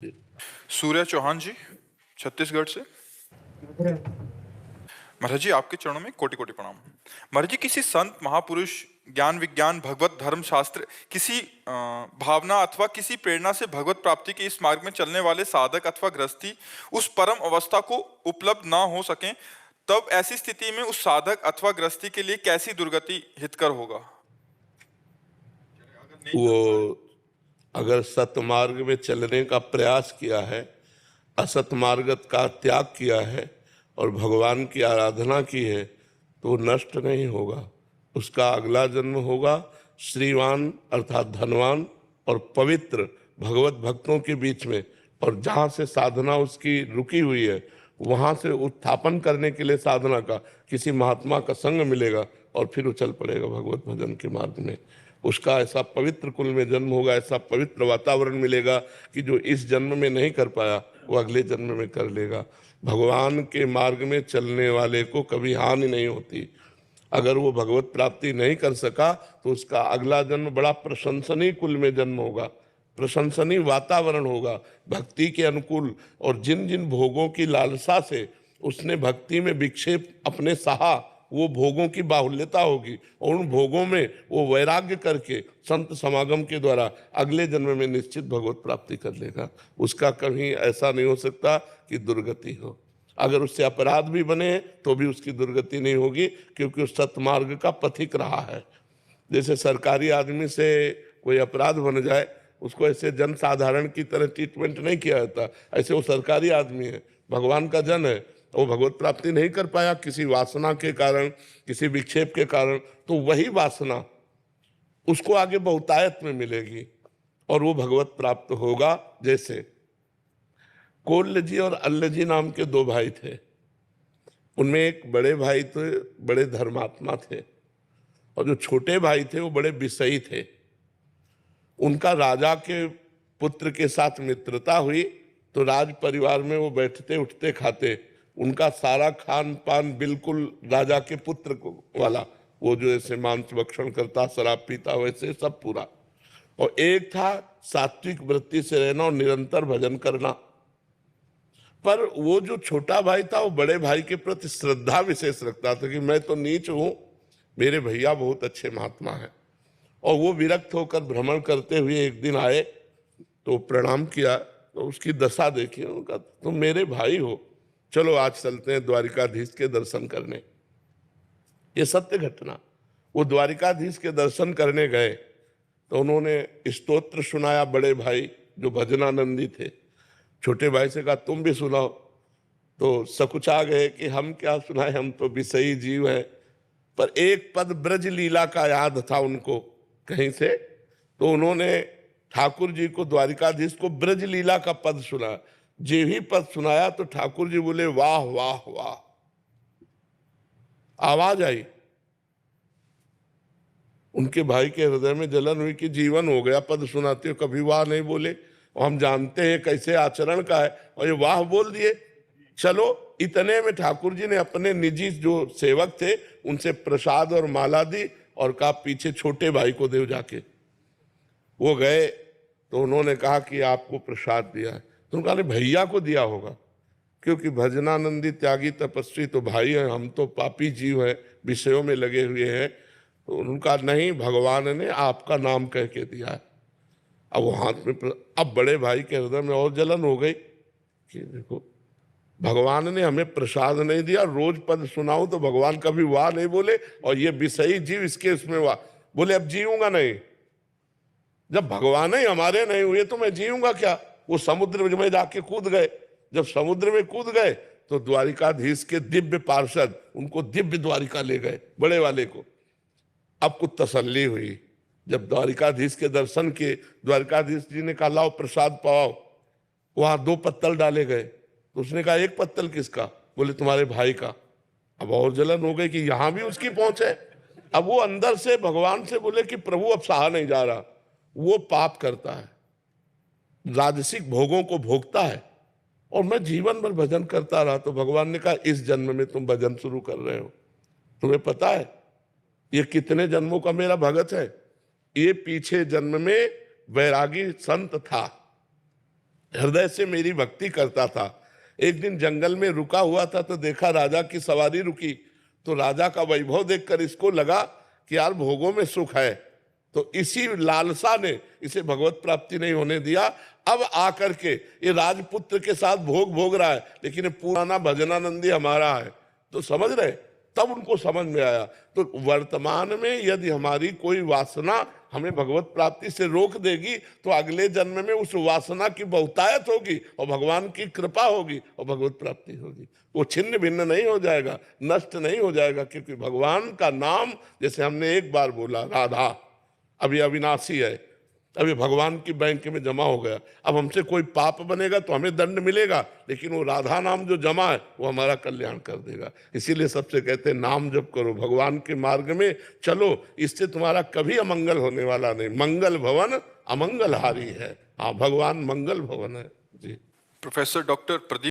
सूर्या चौहान जी, छत्तीसगढ़ से। महाराज जी, आपके चरणों में कोटि कोटि प्रणाम। महाराज जी, किसी संत महापुरुष, ज्ञान विज्ञान भगवत धर्म शास्त्र, किसी भावना अथवा किसी प्रेरणा से भगवत प्राप्ति के इस मार्ग में चलने वाले साधक अथवा गृहस्थी उस परम अवस्था को उपलब्ध ना हो सके, तब ऐसी स्थिति में उस साधक अथवा गृहस्थी के लिए कैसी दुर्गति हितकर होगा? वो अगर सतमार्ग में चलने का प्रयास किया है, असत मार्ग का त्याग किया है और भगवान की आराधना की है, तो नष्ट नहीं होगा। उसका अगला जन्म होगा श्रीवान अर्थात धनवान और पवित्र भगवत भक्तों के बीच में, और जहाँ से साधना उसकी रुकी हुई है वहाँ से उत्थापन करने के लिए साधना का किसी महात्मा का संग मिलेगा और फिर उछल पड़ेगा भगवत भजन के मार्ग में। उसका ऐसा पवित्र कुल में जन्म होगा, ऐसा पवित्र वातावरण मिलेगा कि जो इस जन्म में नहीं कर पाया वो अगले जन्म में कर लेगा। भगवान के मार्ग में चलने वाले को कभी हानि नहीं होती। अगर वो भगवत प्राप्ति नहीं कर सका तो उसका अगला जन्म बड़ा प्रशंसनीय कुल में जन्म होगा, प्रशंसनीय वातावरण होगा भक्ति के अनुकूल। और जिन जिन भोगों की लालसा से उसने भक्ति में विक्षेप अपने सहा, वो भोगों की बाहुल्यता होगी और उन भोगों में वो वैराग्य करके संत समागम के द्वारा अगले जन्म में निश्चित भगवत प्राप्ति कर लेगा। उसका कहीं ऐसा नहीं हो सकता कि दुर्गति हो। अगर उससे अपराध भी बने तो भी उसकी दुर्गति नहीं होगी, क्योंकि उस सतमार्ग का पथिक रहा है। जैसे सरकारी आदमी से कोई अपराध बन जाए, उसको ऐसे जन साधारण की तरह ट्रीटमेंट नहीं किया जाता। ऐसे वो सरकारी आदमी है, भगवान का जन है, वो भगवत प्राप्ति नहीं कर पाया किसी वासना के कारण, किसी विक्षेप के कारण, तो वही वासना उसको आगे बहुतायत में मिलेगी और वो भगवत प्राप्त होगा। जैसे कोल्य जी और अल्ल जी नाम के दो भाई थे। उनमें एक बड़े भाई थे, बड़े धर्मात्मा थे, और जो छोटे भाई थे वो बड़े विषयी थे। उनका राजा के पुत्र के साथ मित्रता हुई तो राज परिवार में वो बैठते उठते खाते, उनका सारा खान पान बिल्कुल राजा के पुत्र को वाला, वो जो ऐसे मांस भक्षण करता, शराब पीता, वैसे सब पूरा। और एक था सात्विक वृत्ति से रहना और निरंतर भजन करना। पर वो जो छोटा भाई था वो बड़े भाई के प्रति श्रद्धा विशेष रखता था कि मैं तो नीच हूं, मेरे भैया बहुत अच्छे महात्मा हैं। और वो विरक्त होकर भ्रमण करते हुए एक दिन आए तो प्रणाम किया, तो उसकी दशा देखी, उनका तुम मेरे भाई हो, चलो आज चलते हैं द्वारिकाधीश के दर्शन करने। ये सत्य घटना। वो द्वारिकाधीश के दर्शन करने गए तो उन्होंने स्तोत्र सुनाया, बड़े भाई जो भजनानंदी थे। छोटे भाई से कहा तुम भी सुनाओ, तो सकुचा गए कि हम क्या सुनाए, हम तो विषयी जीव हैं। पर एक पद ब्रज लीला का याद था उनको कहीं से, तो उन्होंने ठाकुर जी को, द्वारिकाधीश को ब्रज लीला का पद सुना। जे ही पद सुनाया तो ठाकुर जी बोले वाह वाह वाह, आवाज आई। उनके भाई के हृदय में जलन हुई कि जीवन हो गया, पद सुनाते हो कभी वाह नहीं बोले, और हम जानते हैं कैसे आचरण का है, और ये वाह बोल दिए। चलो, इतने में ठाकुर जी ने अपने निजी जो सेवक थे उनसे प्रसाद और माला दी और कहा पीछे छोटे भाई को दे जाके। वो गए तो उन्होंने कहा कि आपको प्रसाद दिया है, तो उन्होंने कहा भैया को दिया होगा, क्योंकि भजनानंदी त्यागी तपस्वी तो भाई हैं, हम तो पापी जीव हैं, विषयों में लगे हुए हैं। तो उनका नहीं, भगवान ने आपका नाम कह के दिया है। अब वो हाथ में अब बड़े भाई के हृदय में और जलन हो गई कि देखो, भगवान ने हमें प्रसाद नहीं दिया, रोज पद सुनाओ तो भगवान कभी वाह नहीं बोले, और ये विषयी जीव इसके उसमें वाह बोले। अब जीऊंगा नहीं, जब भगवान ही हमारे नहीं हुए तो मैं जीऊंगा क्या। वो समुद्र में जाके कूद गए। जब समुद्र में कूद गए तो द्वारिकाधीश के दिव्य पार्षद उनको दिव्य द्वारिका ले गए, बड़े वाले को। अब कुछ तसल्ली हुई, जब द्वारिकाधीश के दर्शन किए, द्वारिकाधीश जी ने कहा लाओ प्रसाद पाओ। वहां 2 पत्तल डाले गए, तो उसने कहा 1 पत्तल किसका, बोले तुम्हारे भाई का। अब और जलन हो गई कि यहां भी उसकी पहुंच है। अब वो अंदर से भगवान से बोले कि प्रभु अब सहा नहीं जा रहा। वो पाप करता है, राजसिक भोगों को भोगता है, और मैं जीवन भर भजन करता रहा। तो भगवान ने कहा इस जन्म में तुम भजन शुरू कर रहे हो, तुम्हें पता है ये कितने जन्मों का मेरा भगत है। ये पीछे जन्म में वैरागी संत था, हृदय से मेरी भक्ति करता था। एक दिन जंगल में रुका हुआ था तो देखा राजा की सवारी रुकी, तो राजा का वैभव देखकर इसको लगा कि यार भोगों में सुख है, तो इसी लालसा ने इसे भगवत प्राप्ति नहीं होने दिया। अब आकर के ये राजपुत्र के साथ भोग भोग रहा है, लेकिन ये पुराना भजनानंदी हमारा है। तो समझ रहे, तब उनको समझ में आया। तो वर्तमान में यदि हमारी कोई वासना हमें भगवत प्राप्ति से रोक देगी, तो अगले जन्म में उस वासना की बहुतायत होगी और भगवान की कृपा होगी और भगवत प्राप्ति होगी। वो छिन्न भिन्न नहीं हो जाएगा, नष्ट नहीं हो जाएगा, क्योंकि भगवान का नाम, जैसे हमने एक बार बोला राधा, अभी अविनाशी है, अभी भगवान की बैंक में जमा हो गया। अब हमसे कोई पाप बनेगा तो हमें दंड मिलेगा, लेकिन वो राधा नाम जो जमा है वो हमारा कल्याण कर देगा। इसीलिए सबसे कहते हैं नाम जप करो, भगवान के मार्ग में चलो, इससे तुम्हारा कभी अमंगल होने वाला नहीं। मंगल भवन अमंगलहारी है। हाँ, भगवान मंगल भवन है जी। Professor doctor Pradeep